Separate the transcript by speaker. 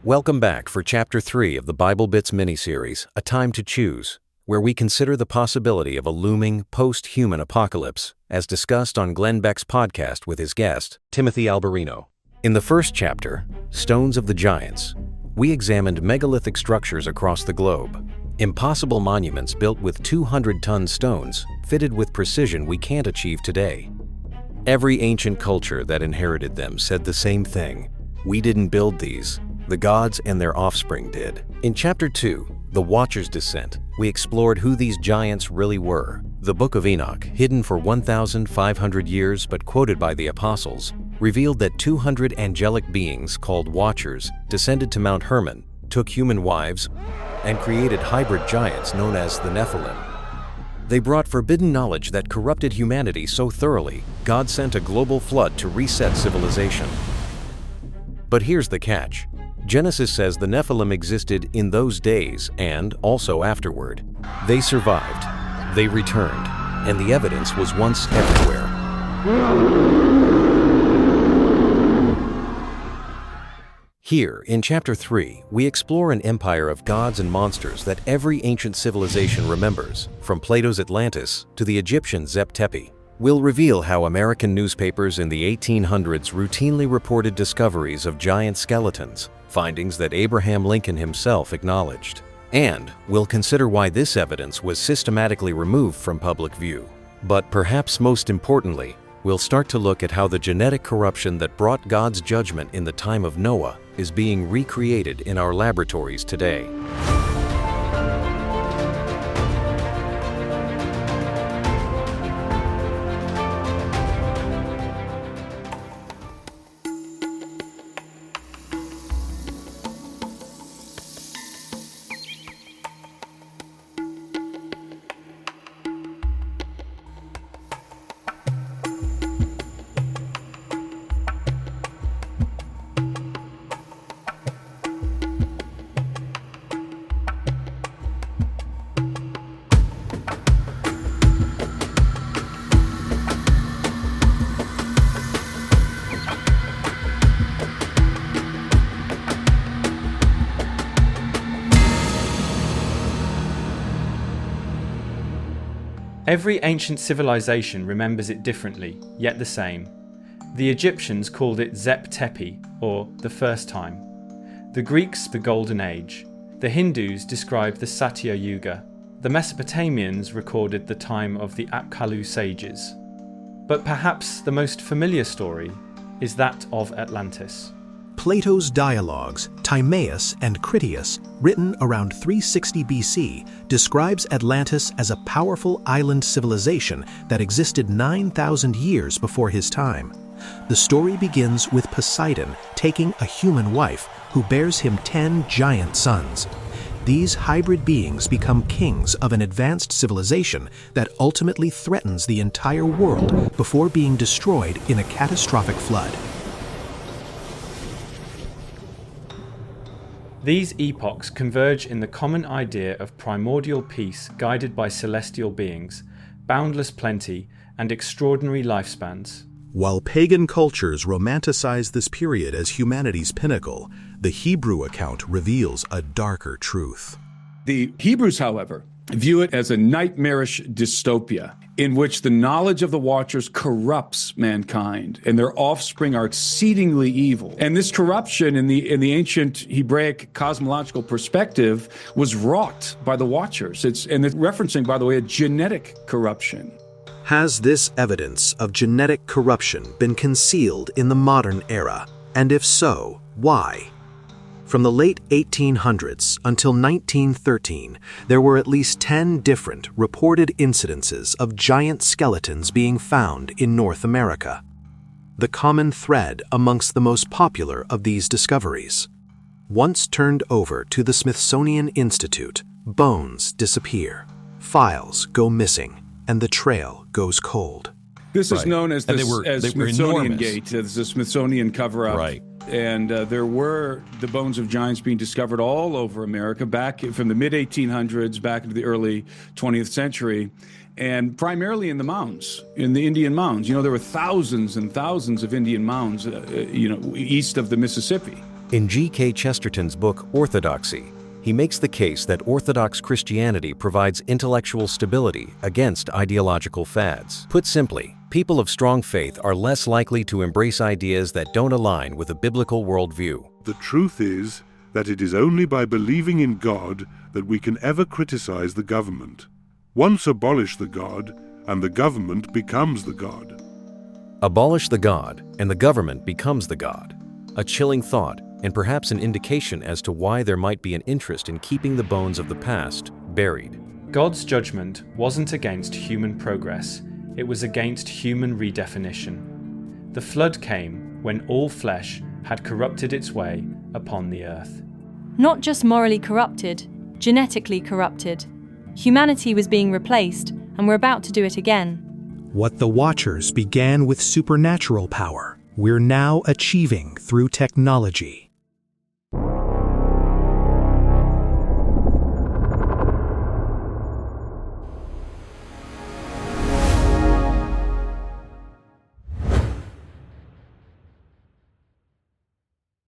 Speaker 1: Welcome back for Chapter 3 of the Bible Bits mini-series, A Time to Choose, where we consider the possibility of a looming, post-human apocalypse, as discussed on Glenn Beck's podcast with his guest, Timothy Alberino. In the first chapter, Stones of the Giants, we examined megalithic structures across the globe, impossible monuments built with 200-ton stones, fitted with precision we can't achieve today. Every ancient culture that inherited them said the same thing: we didn't build these. The gods and their offspring did. In Chapter 2, The Watcher's Descent, we explored who these giants really were. The Book of Enoch, hidden for 1,500 years but quoted by the apostles, revealed that 200 angelic beings called Watchers descended to Mount Hermon, took human wives, and created hybrid giants known as the Nephilim. They brought forbidden knowledge that corrupted humanity so thoroughly, God sent a global flood to reset civilization. But here's the catch. Genesis says the Nephilim existed in those days and also afterward. They survived, they returned, and the evidence was once everywhere. Here, in Chapter 3, we explore an empire of gods and monsters that every ancient civilization remembers, from Plato's Atlantis to the Egyptian Zep Tepi. We'll reveal how American newspapers in the 1800s routinely reported discoveries of giant skeletons, findings that Abraham Lincoln himself acknowledged. And we'll consider why this evidence was systematically removed from public view. But perhaps most importantly, we'll start to look at how the genetic corruption that brought God's judgment in the time of Noah is being recreated in our laboratories today.
Speaker 2: Every ancient civilization remembers it differently, yet the same. The Egyptians called it Zep Tepi, or the first time. The Greeks, the Golden Age. The Hindus described the Satya Yuga. The Mesopotamians recorded the time of the Apkallu sages. But perhaps the most familiar story is that of Atlantis.
Speaker 3: Plato's dialogues, Timaeus and Critias, written around 360 BC, describes Atlantis as a powerful island civilization that existed 9,000 years before his time. The story begins with Poseidon taking a human wife who bears him 10 giant sons. These hybrid beings become kings of an advanced civilization that ultimately threatens the entire world before being destroyed in a catastrophic flood.
Speaker 2: These epochs converge in the common idea of primordial peace guided by celestial beings, boundless plenty, and extraordinary lifespans.
Speaker 3: While pagan cultures romanticize this period as humanity's pinnacle, the Hebrew account reveals a darker truth.
Speaker 4: The Hebrews, however, view it as a nightmarish dystopia in which the knowledge of the Watchers corrupts mankind and their offspring are exceedingly evil. And this corruption in the ancient Hebraic cosmological perspective was wrought by the Watchers. It's referencing, by the way, a genetic corruption.
Speaker 3: Has this evidence of genetic corruption been concealed in the modern era? And if so, why? From the late 1800s until 1913, there were at least 10 different reported incidences of giant skeletons being found in North America. The common thread amongst the most popular of these discoveries: once turned over to the Smithsonian Institute, bones disappear, files go missing, and the trail goes cold.
Speaker 4: This is known as the Smithsonian
Speaker 1: enormous.
Speaker 4: Gate, as the Smithsonian coverup.
Speaker 1: Right.
Speaker 4: And there were the bones of giants being discovered all over America back from the mid-1800s back into the early 20th century, and primarily in the mounds, in the Indian mounds. You know, there were thousands and thousands of Indian mounds, east of the Mississippi.
Speaker 1: In G.K. Chesterton's book Orthodoxy, he makes the case that Orthodox Christianity provides intellectual stability against ideological fads. Put simply, people of strong faith are less likely to embrace ideas that don't align with a biblical worldview.
Speaker 5: The truth is that it is only by believing in God that we can ever criticize the government. Once abolish the God, and the government becomes the God.
Speaker 1: Abolish the God, and the government becomes the God. A chilling thought, and perhaps an indication as to why there might be an interest in keeping the bones of the past buried.
Speaker 2: God's judgment wasn't against human progress, it was against human redefinition. The flood came when all flesh had corrupted its way upon the earth.
Speaker 6: Not just morally corrupted, genetically corrupted. Humanity was being replaced, and we're about to do it again.
Speaker 3: What the Watchers began with supernatural power, we're now achieving through technology.